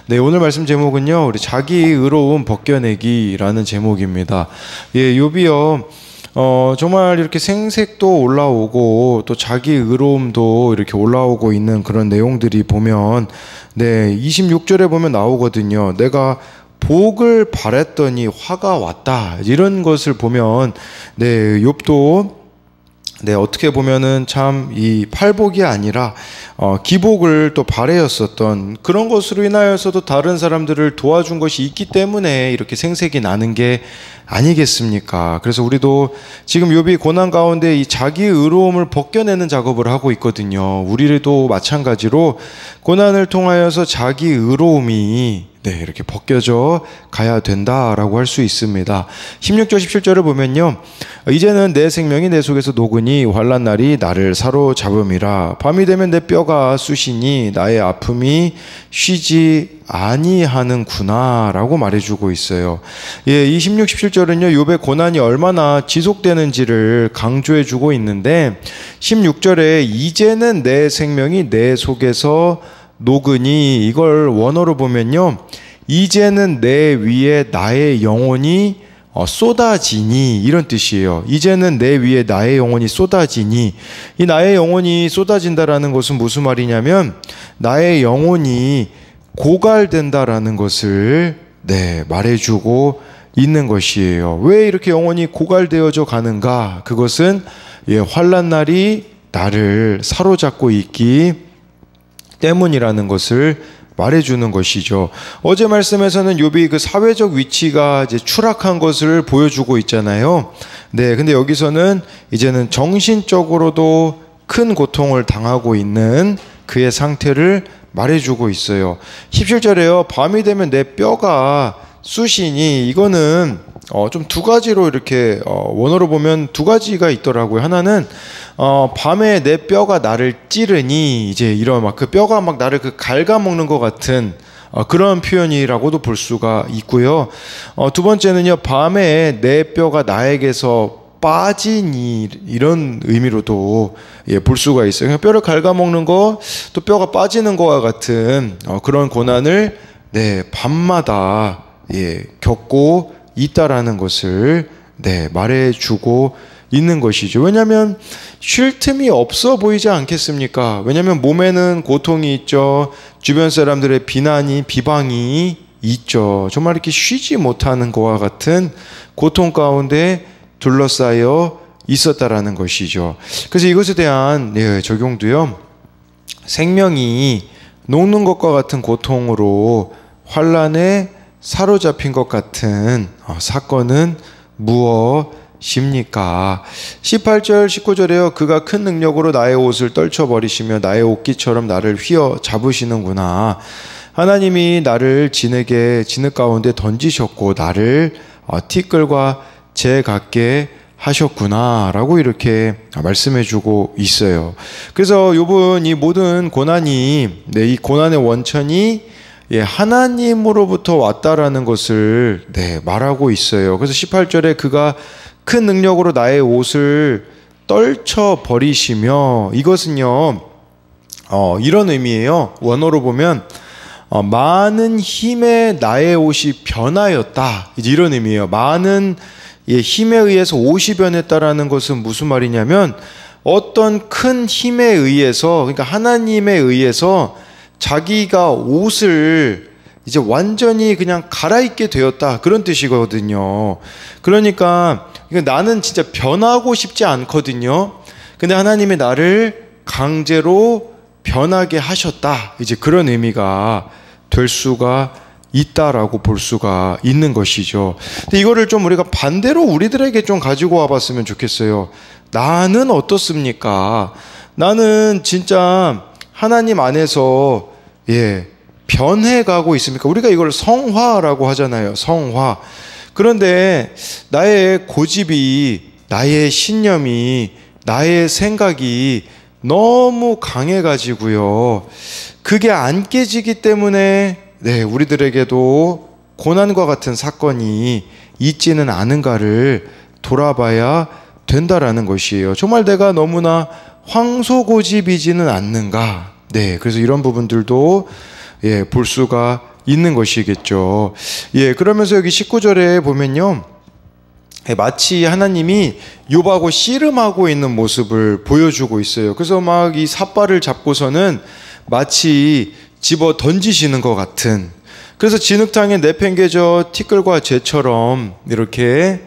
네, 오늘 말씀 제목은요, 우리 자기 의로움 벗겨내기라는 제목입니다. 예, 욥이요, 정말 이렇게 생색도 올라오고 또 자기 의로움도 이렇게 올라오고 있는 그런 내용들이 보면, 네, 26절에 보면 나오거든요. 내가 복을 바랬더니 화가 왔다. 이런 것을 보면, 네, 욥도 네, 어떻게 보면은 참 이 팔복이 아니라 기복을 또 바래였었던 그런 것으로 인하여서도 다른 사람들을 도와준 것이 있기 때문에 이렇게 생색이 나는 게 아니겠습니까? 그래서 우리도 지금 욥이 고난 가운데 이 자기 의로움을 벗겨내는 작업을 하고 있거든요. 우리도 마찬가지로 고난을 통하여서 자기 의로움이 이렇게 벗겨져 가야 된다라고 할 수 있습니다. 16절 17절을 보면요, 이제는 내 생명이 내 속에서 녹으니 환난 날이 나를 사로잡음이라. 밤이 되면 내 뼈가 쑤시니 나의 아픔이 쉬지 아니하는구나 라고 말해주고 있어요. 예, 이 16, 17절은요, 욥의 고난이 얼마나 지속되는지를 강조해주고 있는데, 16절에 이제는 내 생명이 내 속에서 녹으니, 이걸 원어로 보면요, 이제는 내 위에 나의 영혼이 쏟아지니, 이런 뜻이에요. 이제는 내 위에 나의 영혼이 쏟아지니, 이 나의 영혼이 쏟아진다라는 것은 무슨 말이냐면 나의 영혼이 고갈된다라는 것을 말해주고 있는 것이에요. 왜 이렇게 영혼이 고갈되어져 가는가? 그것은 환난 날이 나를 사로잡고 있기 때문이라는 것을 말해주는 것이죠. 어제 말씀에서는 욥이 그 사회적 위치가 이제 추락한 것을 보여주고 있잖아요. 네, 근데 여기서는 이제는 정신적으로도 큰 고통을 당하고 있는 그의 상태를 말해주고 있어요. 17절에요. 밤이 되면 내 뼈가 쑤시니, 이거는 좀 두 가지로 이렇게 원어로 보면 두 가지가 있더라고요. 하나는 밤에 내 뼈가 나를 찌르니, 이제 이런 막 그 뼈가 막 나를 그 갉아먹는 것 같은 그런 표현이라고도 볼 수가 있고요. 두 번째는요, 밤에 내 뼈가 나에게서 빠지니, 이런 의미로도 볼 수가 있어요. 그냥 뼈를 갉아먹는 거, 또 뼈가 빠지는 것과 같은 그런 고난을 밤마다 겪고 있다라는 것을 말해주고 있는 것이죠. 왜냐하면 쉴 틈이 없어 보이지 않겠습니까? 왜냐하면 몸에는 고통이 있죠. 주변 사람들의 비방이 있죠. 정말 이렇게 쉬지 못하는 것과 같은 고통 가운데 둘러싸여 있었다라는 것이죠. 그래서 이것에 대한 적용도요, 생명이 녹는 것과 같은 고통으로 환난에 사로잡힌 것 같은 사건은 무엇입니까? 18절 19절에요. 그가 큰 능력으로 나의 옷을 떨쳐버리시며 나의 옷깃처럼 나를 휘어 잡으시는구나. 하나님이 나를 진흙 가운데 던지셨고 나를 티끌과 재 같게 하셨구나 라고 이렇게 말씀해주고 있어요. 그래서 욥은 이 모든 고난이, 이 고난의 원천이 하나님으로부터 왔다라는 것을 말하고 있어요. 그래서 18절에 그가 큰 능력으로 나의 옷을 떨쳐버리시며, 이것은요 이런 의미예요. 원어로 보면 많은 힘에 나의 옷이 변하였다, 이런 의미예요. 많은 힘에 의해서 옷이 변했다라는 것은 무슨 말이냐면 어떤 큰 힘에 의해서, 그러니까 하나님에 의해서 자기가 옷을 이제 완전히 그냥 갈아입게 되었다, 그런 뜻이거든요. 그러니까 나는 진짜 변하고 싶지 않거든요. 근데 하나님이 나를 강제로 변하게 하셨다, 이제 그런 의미가 될 수가 있다라고 볼 수가 있는 것이죠. 근데 이거를 좀 우리가 반대로 우리들에게 좀 가지고 와봤으면 좋겠어요. 나는 어떻습니까? 나는 진짜 하나님 안에서 변해가고 있습니까? 우리가 이걸 성화라고 하잖아요. 성화. 그런데 나의 고집이, 나의 신념이, 나의 생각이 너무 강해가지고요, 그게 안 깨지기 때문에 우리들에게도 고난과 같은 사건이 있지는 않은가를 돌아봐야 된다라는 것이에요. 정말 내가 너무나 황소고집이지는 않는가? 그래서 이런 부분들도 예, 볼 수가 있는 것이겠죠. 예, 그러면서 여기 19절에 보면요, 마치 하나님이 욥하고 씨름하고 있는 모습을 보여주고 있어요. 그래서 막 이 삿발을 잡고서는 마치 집어 던지시는 것 같은, 그래서 진흙탕에 내팽개져 티끌과 재처럼 이렇게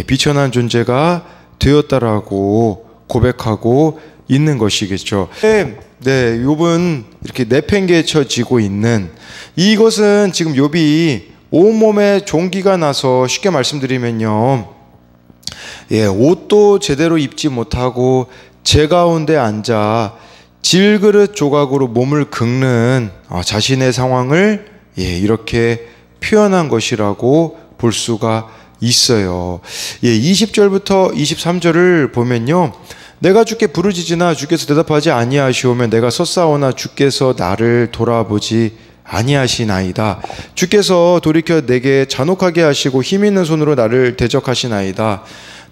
비천한 존재가 되었다라고 고백하고 있는 것이겠죠. 네, 욥은 이렇게 내팽개쳐지고 있는, 이것은 지금 욥이 온몸에 종기가 나서, 쉽게 말씀드리면요, 옷도 제대로 입지 못하고 재 가운데 앉아 질그릇 조각으로 몸을 긁는 자신의 상황을 이렇게 표현한 것이라고 볼 수가 있어요. 20절부터 23절을 보면요, 내가 주께 부르짖으나 주께서 대답하지 아니하시오며 내가 섰사오나 주께서 나를 돌아보지 아니하시나이다. 주께서 돌이켜 내게 잔혹하게 하시고 힘 있는 손으로 나를 대적하시나이다.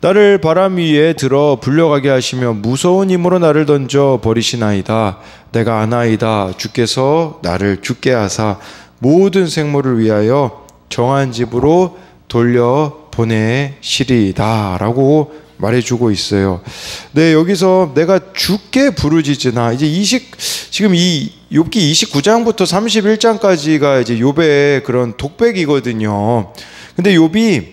나를 바람 위에 들어 불려가게 하시며 무서운 힘으로 나를 던져 버리시나이다. 내가 아나이다. 주께서 나를 죽게 하사 모든 생물을 위하여 정한 집으로 돌려 보내시리이다 라고 말해주고 있어요. 네, 여기서 내가 주께 부르짖으나, 이제 지금 이 욥기 29장부터 31장까지가 이제 욥의 그런 독백이거든요. 근데 욥이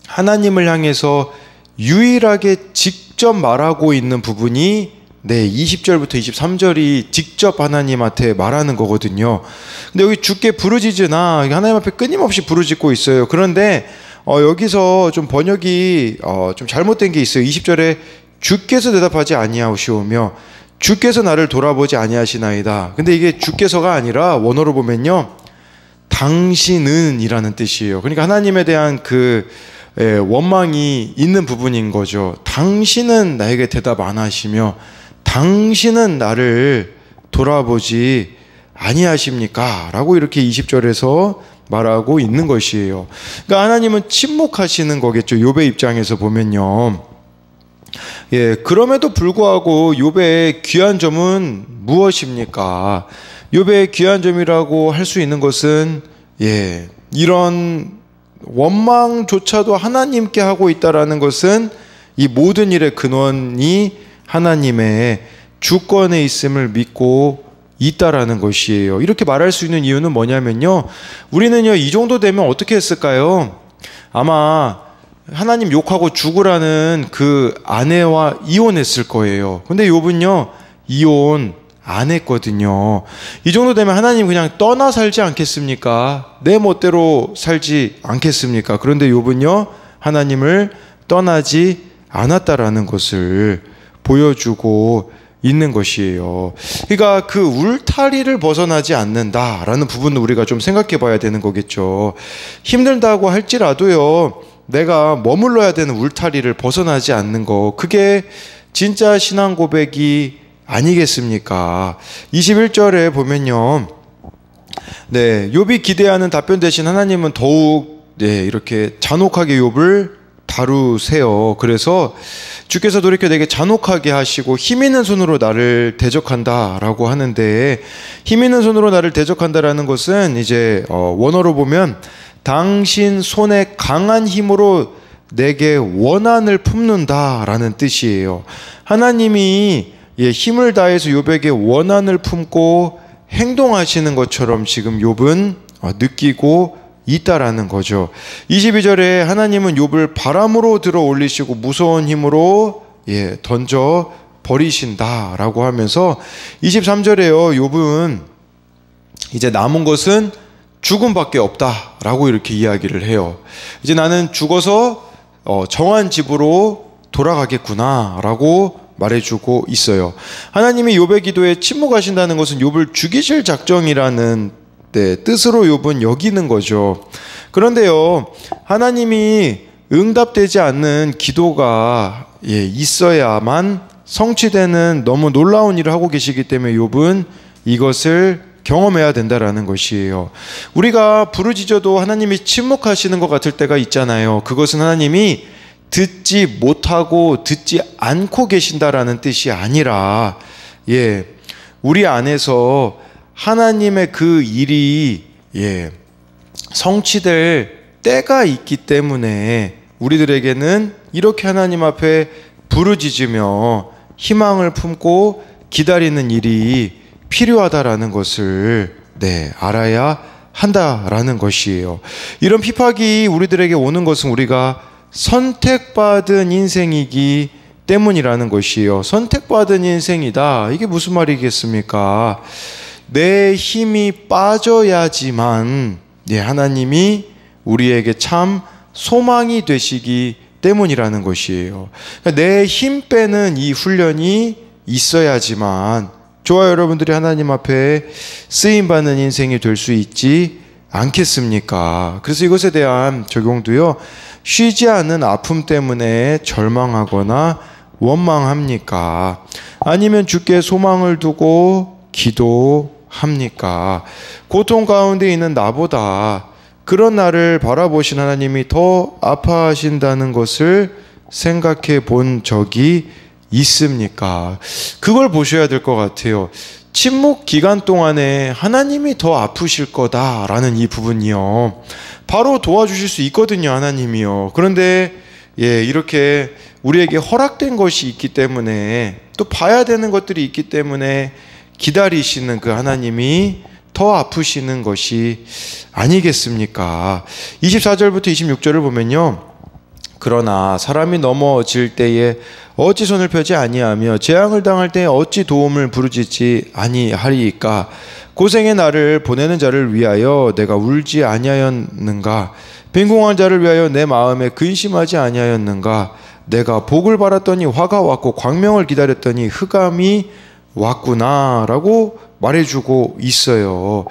하나님을 향해서 유일하게 직접 말하고 있는 부분이 20절부터 23절이 직접 하나님한테 말하는 거거든요. 근데 여기 주께 부르짖으나 하나님 앞에 끊임없이 부르짖고 있어요. 그런데 여기서 좀 번역이 좀 잘못된 게 있어요. 20절에 주께서 대답하지 아니하시오며 주께서 나를 돌아보지 아니하시나이다. 근데 이게 주께서가 아니라 원어로 보면요, 당신은 이라는 뜻이에요. 그러니까 하나님에 대한 그 원망이 있는 부분인 거죠. 당신은 나에게 대답 안 하시며 당신은 나를 돌아보지 아니하십니까? 라고 이렇게 20절에서 말하고 있는 것이에요. 그러니까 하나님은 침묵하시는 거겠죠. 욥의 입장에서 보면요. 그럼에도 불구하고 욥의 귀한 점은 무엇입니까? 욥의 귀한 점이라고 할 수 있는 것은 이런 원망조차도 하나님께 하고 있다라는 것은 이 모든 일의 근원이 하나님의 주권에 있음을 믿고 있다라는 것이에요. 이렇게 말할 수 있는 이유는 뭐냐면요, 우리는요 이 정도 되면 어떻게 했을까요? 아마 하나님 욕하고 죽으라는 그 아내와 이혼했을 거예요. 근데 욥은요 이혼 안 했거든요. 이 정도 되면 하나님 그냥 떠나 살지 않겠습니까? 내 멋대로 살지 않겠습니까? 그런데 욥은요 하나님을 떠나지 않았다라는 것을 보여주고 있는 것이에요. 그러니까 그 울타리를 벗어나지 않는다라는 부분을 우리가 좀 생각해 봐야 되는 거겠죠. 힘들다고 할지라도요, 내가 머물러야 되는 울타리를 벗어나지 않는 거, 그게 진짜 신앙 고백이 아니겠습니까? 21절에 보면요, 욥이 기대하는 답변 대신 하나님은 더욱 이렇게 잔혹하게 욥을 다루세요. 그래서 주께서 돌이켜 내게 잔혹하게 하시고 힘 있는 손으로 나를 대적한다라고 하는데, 힘 있는 손으로 나를 대적한다라는 것은 이제 원어로 보면 당신 손에 강한 힘으로 내게 원한을 품는다라는 뜻이에요. 하나님이 힘을 다해서 욥에게 원한을 품고 행동하시는 것처럼 지금 욥은 느끼고 있다라는 거죠. 22절에 하나님은 욥을 바람으로 들어 올리시고 무서운 힘으로 던져 버리신다라고 하면서 23절에요, 욥은 이제 남은 것은 죽음밖에 없다라고 이렇게 이야기를 해요. 이제 나는 죽어서 정한 집으로 돌아가겠구나라고 말해주고 있어요. 하나님이 욥의 기도에 침묵하신다는 것은 욥을 죽이실 작정이라는 뜻으로 욥은 여기는 거죠. 그런데요, 하나님이 응답되지 않는 기도가 있어야만 성취되는 너무 놀라운 일을 하고 계시기 때문에 욥은 이것을 경험해야 된다라는 것이에요. 우리가 부르짖어도 하나님이 침묵하시는 것 같을 때가 있잖아요. 그것은 하나님이 듣지 못하고 듣지 않고 계신다라는 뜻이 아니라 우리 안에서 하나님의 그 일이 성취될 때가 있기 때문에 우리들에게는 이렇게 하나님 앞에 부르짖으며 희망을 품고 기다리는 일이 필요하다라는 것을 알아야 한다라는 것이에요. 이런 핍박이 우리들에게 오는 것은 우리가 선택받은 인생이기 때문이라는 것이에요. 선택받은 인생이다. 이게 무슨 말이겠습니까? 내 힘이 빠져야지만 하나님이 우리에게 참 소망이 되시기 때문이라는 것이에요. 내 힘 빼는 이 훈련이 있어야지만 저와 여러분들이 하나님 앞에 쓰임받는 인생이 될 수 있지 않겠습니까? 그래서 이것에 대한 적용도요. 쉬지 않는 아픔 때문에 절망하거나 원망합니까? 아니면 주께 소망을 두고 기도합니까? 고통 가운데 있는 나보다 그런 나를 바라보신 하나님이 더 아파하신다는 것을 생각해 본 적이 있습니까? 그걸 보셔야 될 것 같아요. 침묵 기간 동안에 하나님이 더 아프실 거다라는 이 부분이요. 바로 도와주실 수 있거든요, 하나님이요. 그런데 이렇게 우리에게 허락된 것이 있기 때문에 또 봐야 되는 것들이 있기 때문에 기다리시는 그 하나님이 더 아프시는 것이 아니겠습니까? 24절부터 26절을 보면요. 그러나 사람이 넘어질 때에 어찌 손을 펴지 아니하며 재앙을 당할 때에 어찌 도움을 부르짖지 아니하리이까? 고생의 나를 보내는 자를 위하여 내가 울지 아니하였는가? 빈궁한 자를 위하여 내 마음에 근심하지 아니하였는가? 내가 복을 바랐더니 화가 왔고 광명을 기다렸더니 흑암이 왔구나 라고 말해주고 있어요.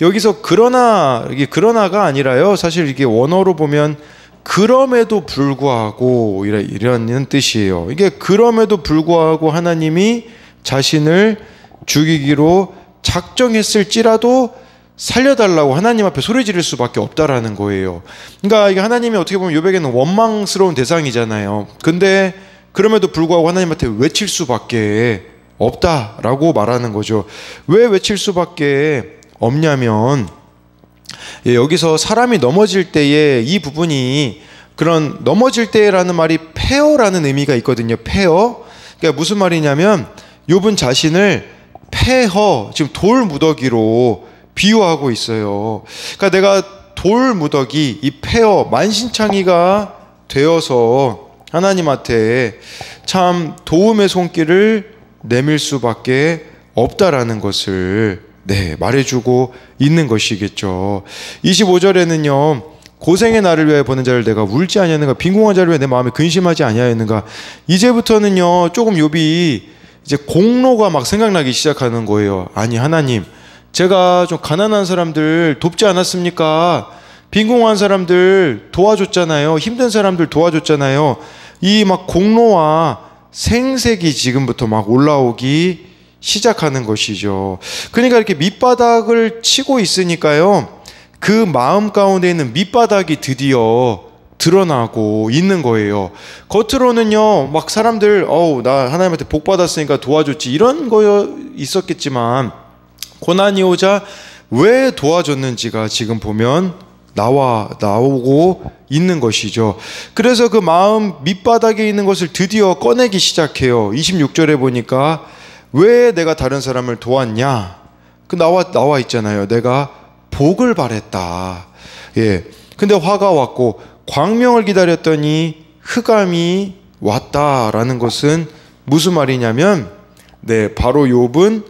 여기서 그러나, 이게 그러나가 아니라요. 사실 이게 원어로 보면 그럼에도 불구하고 이런 뜻이에요. 이게 그럼에도 불구하고 하나님이 자신을 죽이기로 작정했을지라도 살려달라고 하나님 앞에 소리 지를 수밖에 없다라는 거예요. 그러니까 이게 하나님이 어떻게 보면 욥에게는 원망스러운 대상이잖아요. 근데 그럼에도 불구하고 하나님한테 외칠 수밖에 없다라고 말하는 거죠. 왜 외칠 수밖에 없냐면 여기서 사람이 넘어질 때에 이 부분이 그런 넘어질 때라는 말이 폐허라는 의미가 있거든요. 폐허. 그러니까 무슨 말이냐면 욥은 자신을 폐허, 지금 돌 무더기로 비유하고 있어요. 그러니까 내가 돌 무더기, 이 폐허, 만신창이가 되어서 하나님한테 참 도움의 손길을 내밀 수밖에 없다라는 것을 말해주고 있는 것이겠죠. 25절에는요. 고생의 나를 위하여 보는 자를 내가 울지 아니하였는가? 빈궁한 자를 위하여 내 마음에 근심하지 아니하였는가? 이제부터는요. 조금 욥이 이제 공로가 막 생각나기 시작하는 거예요. 아니 하나님, 제가 좀 가난한 사람들 돕지 않았습니까? 빈궁한 사람들 도와줬잖아요. 힘든 사람들 도와줬잖아요. 이 막 공로와 생색이 지금부터 막 올라오기 시작하는 것이죠. 그러니까 이렇게 밑바닥을 치고 있으니까요. 그 마음 가운데 있는 밑바닥이 드디어 드러나고 있는 거예요. 겉으로는요, 막 사람들, 나 하나님한테 복 받았으니까 도와줬지, 이런 거 있었겠지만, 고난이 오자 왜 도와줬는지가 지금 보면 나오고 있는 것이죠. 그래서 그 마음 밑바닥에 있는 것을 드디어 꺼내기 시작해요. 26절에 보니까 왜 내가 다른 사람을 도왔냐? 나와 있잖아요. 내가 복을 바랬다. 근데 화가 왔고 광명을 기다렸더니 흑암이 왔다라는 것은 무슨 말이냐면 바로 욥은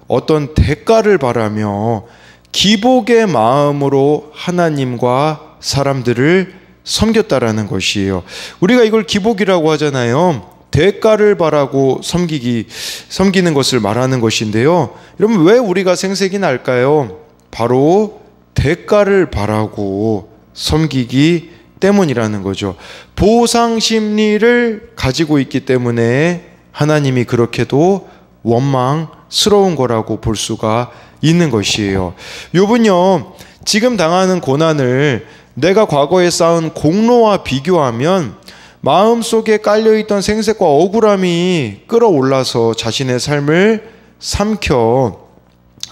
어떤 대가를 바라며 기복의 마음으로 하나님과 사람들을 섬겼다라는 것이에요. 우리가 이걸 기복이라고 하잖아요. 대가를 바라고 섬기는 것을 말하는 것인데요. 여러분, 왜 우리가 생색이 날까요? 바로 대가를 바라고 섬기기 때문이라는 거죠. 보상 심리를 가지고 있기 때문에 하나님이 그렇게도 원망스러운 거라고 볼 수가 있는 것이에요. 욥은요, 지금 당하는 고난을 내가 과거에 쌓은 공로와 비교하면 마음속에 깔려있던 생색과 억울함이 끌어올라서 자신의 삶을 삼켜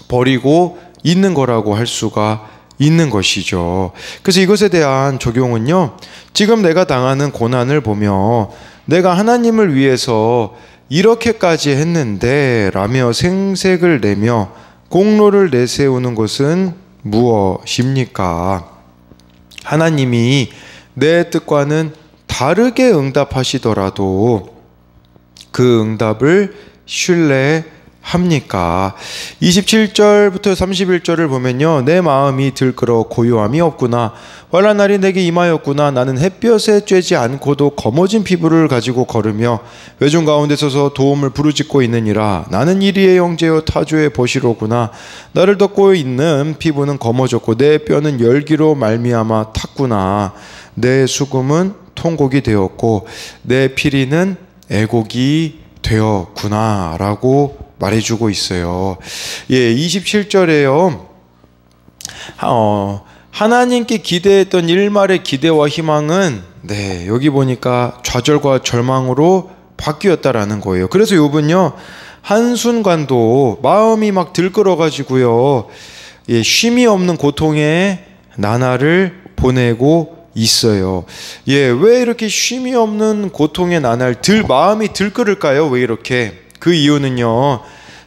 버리고 있는 거라고 할 수가 있는 것이죠. 그래서 이것에 대한 적용은요, 지금 내가 당하는 고난을 보며 내가 하나님을 위해서 이렇게까지 했는데 라며 생색을 내며 공로를 내세우는 것은 무엇입니까? 하나님이 내 뜻과는 다르게 응답하시더라도 그 응답을 신뢰합니까? 27절부터 31절을 보면요, 내 마음이 들끓어 고요함이 없구나. 환난 날이 내게 임하였구나. 나는 햇볕에 쬐지 않고도 검어진 피부를 가지고 걸으며 회중 가운데 서서 도움을 부르짖고 있느니라. 나는 이리의 형제여 타조의 버시로구나. 나를 덮고 있는 피부는 검어졌고 내 뼈는 열기로 말미암아 탔구나. 내 수금은 통곡이 되었고 내 피리는 애곡이 되었구나 라고 말해주고 있어요. 27절에요. 하나님께 기대했던 일말의 기대와 희망은 여기 보니까 좌절과 절망으로 바뀌었다라는 거예요. 그래서 욥은요, 한순간도 마음이 막 들끓어가지고요, 쉼이 없는 고통의 나날을 보내고 있어요. 왜 이렇게 쉼이 없는 고통의 나날 마음이 들끓을까요? 왜 이렇게? 그 이유는요,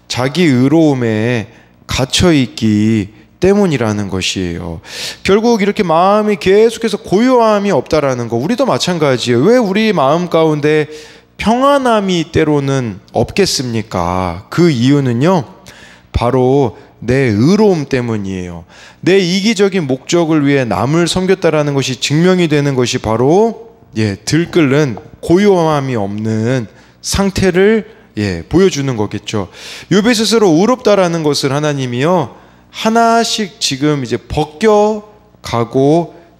자기 의로움에 갇혀있기 때문이라는 것이에요. 결국 이렇게 마음이 계속해서 고요함이 없다라는 거, 우리도 마찬가지예요. 왜 우리 마음 가운데 평안함이 때로는 없겠습니까? 그 이유는요, 바로 내 의로움 때문이에요. 내 이기적인 목적을 위해 남을 섬겼다라는 것이 증명이 되는 것이 바로 들끓는 고요함이 없는 상태를 보여주는 거겠죠. 욥이 스스로 의롭다라는 것을 하나님이요, 하나씩 지금 이제 벗겨가고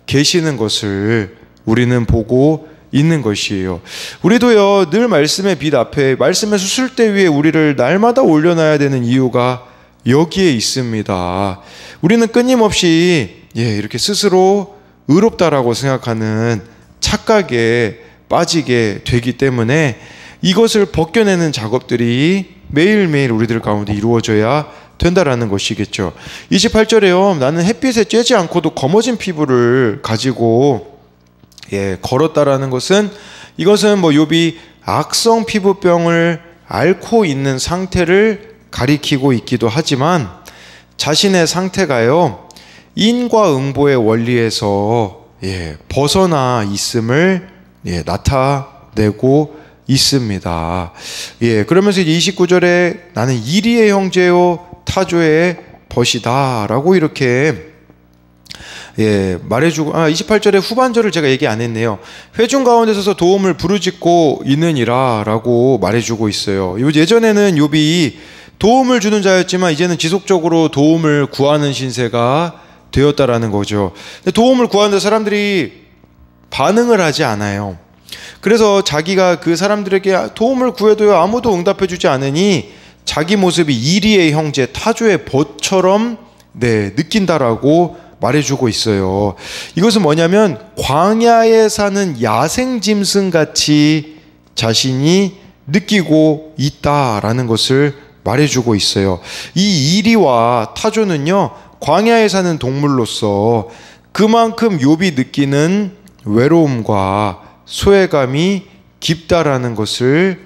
계시는 것을 우리는 보고 있는 것이에요. 우리도요, 늘 말씀의 빛 앞에, 말씀의 수술대 위에 우리를 날마다 올려놔야 되는 이유가 여기에 있습니다. 우리는 끊임없이 이렇게 스스로 의롭다라고 생각하는 착각에 빠지게 되기 때문에 이것을 벗겨내는 작업들이 매일매일 우리들 가운데 이루어져야 된다라는 것이겠죠. 28절에요. 나는 햇빛에 쬐지 않고도 검어진 피부를 가지고 걸었다라는 것은, 이것은 욥이 악성 피부병을 앓고 있는 상태를 가리키고 있기도 하지만 자신의 상태가요, 인과 응보의 원리에서 벗어나 있음을 나타내고 있습니다. 그러면서 이제 29절에 나는 이리의 형제요 타조의 벗이다 라고 이렇게 말해주고, 28절의 후반절을 제가 얘기 안 했네요. 회중 가운데 서서 도움을 부르짖고 있느니라 라고 말해주고 있어요. 예전에는 욥이 도움을 주는 자였지만 이제는 지속적으로 도움을 구하는 신세가 되었다라는 거죠. 도움을 구하는데 사람들이 반응을 하지 않아요. 그래서 자기가 그 사람들에게 도움을 구해도요, 아무도 응답해주지 않으니 자기 모습이 이리의 형제 타조의 벗처럼 느낀다라고 말해주고 있어요. 이것은 뭐냐면 광야에 사는 야생짐승같이 자신이 느끼고 있다라는 것을 말해주고 있어요. 이 이리와 타조는요, 광야에 사는 동물로서 그만큼 욥이 느끼는 외로움과 소외감이 깊다라는 것을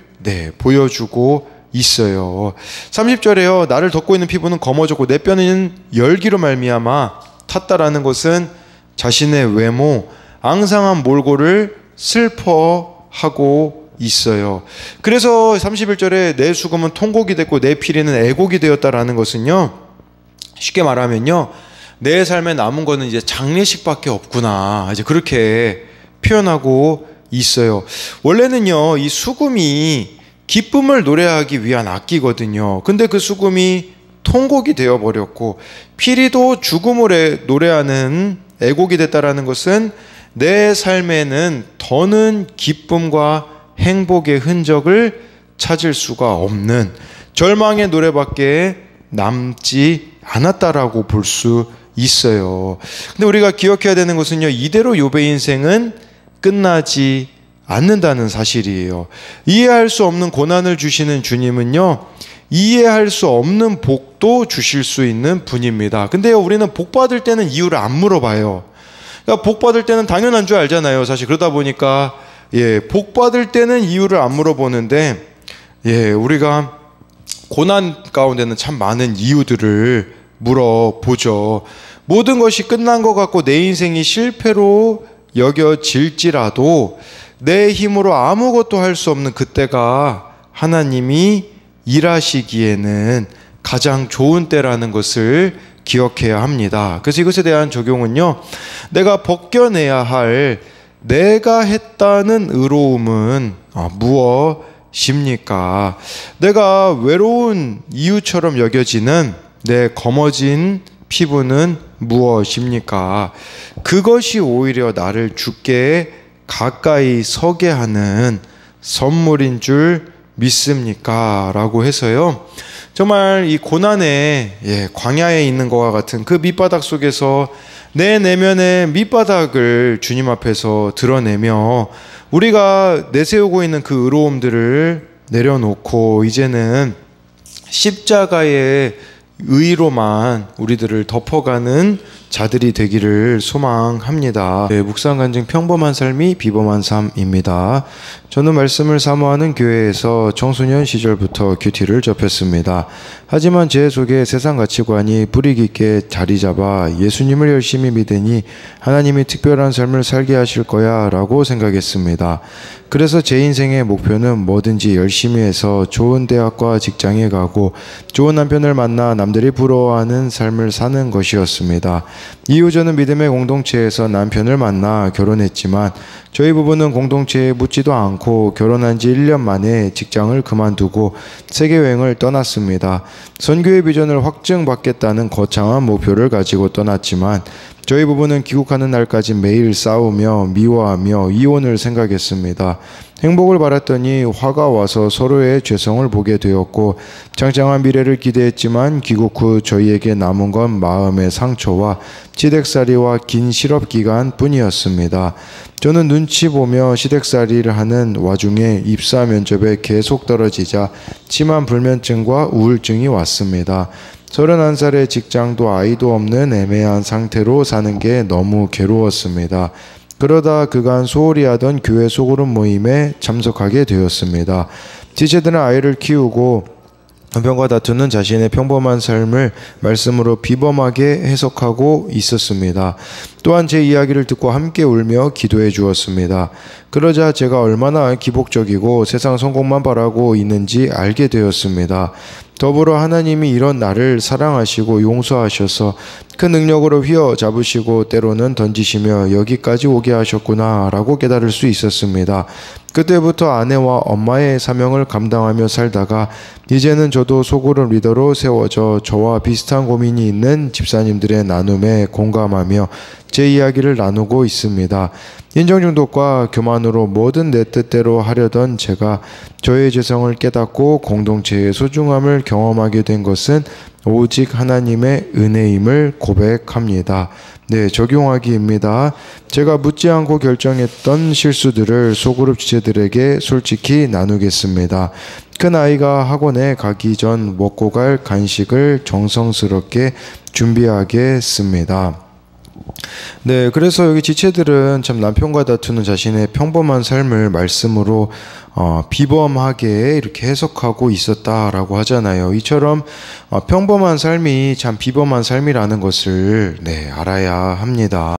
보여주고 있어요. 30절에요. 나를 덮고 있는 피부는 검어졌고 내 뼈는 열기로 말미암아 탔다라는 것은 자신의 외모, 앙상한 몰골을 슬퍼하고 있어요. 그래서 31절에 내 수금은 통곡이 됐고 내 피리는 애곡이 되었다라는 것은요, 쉽게 말하면요, 내 삶에 남은 거는 이제 장례식밖에 없구나, 이제 그렇게 표현하고 있어요. 원래는요, 이 수금이 기쁨을 노래하기 위한 악기거든요. 근데 그 수금이 통곡이 되어버렸고 피리도 죽음을 노래하는 애곡이 됐다라는 것은 내 삶에는 더는 기쁨과 행복의 흔적을 찾을 수가 없는 절망의 노래밖에 남지 않았다라고 볼 수 있어요. 근데 우리가 기억해야 되는 것은요, 이대로 욥의 인생은 끝나지 않는다는 사실이에요. 이해할 수 없는 고난을 주시는 주님은요, 이해할 수 없는 복도 주실 수 있는 분입니다. 근데요, 우리는 복 받을 때는 이유를 안 물어봐요. 그러니까 복 받을 때는 당연한 줄 알잖아요. 사실 그러다 보니까 복 받을 때는 이유를 안 물어보는데 우리가 고난 가운데는 참 많은 이유들을 물어보죠. 모든 것이 끝난 것 같고 내 인생이 실패로 여겨질지라도 내 힘으로 아무것도 할 수 없는 그때가 하나님이 일하시기에는 가장 좋은 때라는 것을 기억해야 합니다. 그래서 이것에 대한 적용은요, 내가 벗겨내야 할 내가 했다는 의로움은 무엇입니까? 내가 외로운 이유처럼 여겨지는 내 검어진 피부는 무엇입니까? 그것이 오히려 나를 주께 가까이 서게 하는 선물인 줄 믿습니까? 라고 해서요, 정말 이 고난의 광야에 있는 것과 같은 그 밑바닥 속에서 내 내면의 밑바닥을 주님 앞에서 드러내며 우리가 내세우고 있는 그 의로움들을 내려놓고 이제는 십자가의 의로만 우리들을 덮어가는 자들이 되기를 소망합니다. 묵상 간증 평범한 삶이 비범한 삶입니다. 저는 말씀을 사모하는 교회에서 청소년 시절부터 큐티를 접했습니다. 하지만 제 속에 세상 가치관이 뿌리 깊게 자리 잡아 예수님을 열심히 믿으니 하나님이 특별한 삶을 살게 하실 거야 라고 생각했습니다. 그래서 제 인생의 목표는 뭐든지 열심히 해서 좋은 대학과 직장에 가고 좋은 남편을 만나 남들이 부러워하는 삶을 사는 것이었습니다. 이후 저는 믿음의 공동체에서 남편을 만나 결혼했지만 저희 부부는 공동체에 묻지도 않고 결혼한 지 1년 만에 직장을 그만두고 세계여행을 떠났습니다. 선교의 비전을 확증받겠다는 거창한 목표를 가지고 떠났지만 저희 부부는 귀국하는 날까지 매일 싸우며 미워하며 이혼을 생각했습니다. 행복을 바랐더니 화가 와서 서로의 죄성을 보게 되었고 장장한 미래를 기대했지만 귀국 후 저희에게 남은 건 마음의 상처와 시댁살이와 긴 실업기간 뿐이었습니다. 저는 눈치 보며 시댁살이를 하는 와중에 입사 면접에 계속 떨어지자 심한 불면증과 우울증이 왔습니다. 31살의 직장도 아이도 없는 애매한 상태로 사는 게 너무 괴로웠습니다. 그러다 그간 소홀히 하던 교회 소그룹 모임에 참석하게 되었습니다. 지체들은 아이를 키우고 남편과 다투는 자신의 평범한 삶을 말씀으로 비범하게 해석하고 있었습니다. 또한 제 이야기를 듣고 함께 울며 기도해 주었습니다. 그러자 제가 얼마나 기복적이고 세상 성공만 바라고 있는지 알게 되었습니다. 더불어 하나님이 이런 나를 사랑하시고 용서하셔서 큰 능력으로 휘어잡으시고 때로는 던지시며 여기까지 오게 하셨구나 라고 깨달을 수 있었습니다. 그때부터 아내와 엄마의 사명을 감당하며 살다가 이제는 저도 소그룹 리더로 세워져 저와 비슷한 고민이 있는 집사님들의 나눔에 공감하며 제 이야기를 나누고 있습니다. 인정중독과 교만으로 뭐든 내 뜻대로 하려던 제가 저의 죄성을 깨닫고 공동체의 소중함을 경험하게 된 것은 오직 하나님의 은혜임을 고백합니다. 적용하기입니다. 제가 묻지 않고 결정했던 실수들을 소그룹 지체들에게 솔직히 나누겠습니다. 큰 아이가 학원에 가기 전 먹고 갈 간식을 정성스럽게 준비하겠습니다. 그래서 여기 지체들은 참 남편과 다투는 자신의 평범한 삶을 말씀으로 비범하게 이렇게 해석하고 있었다라고 하잖아요. 이처럼 평범한 삶이 참 비범한 삶이라는 것을 알아야 합니다.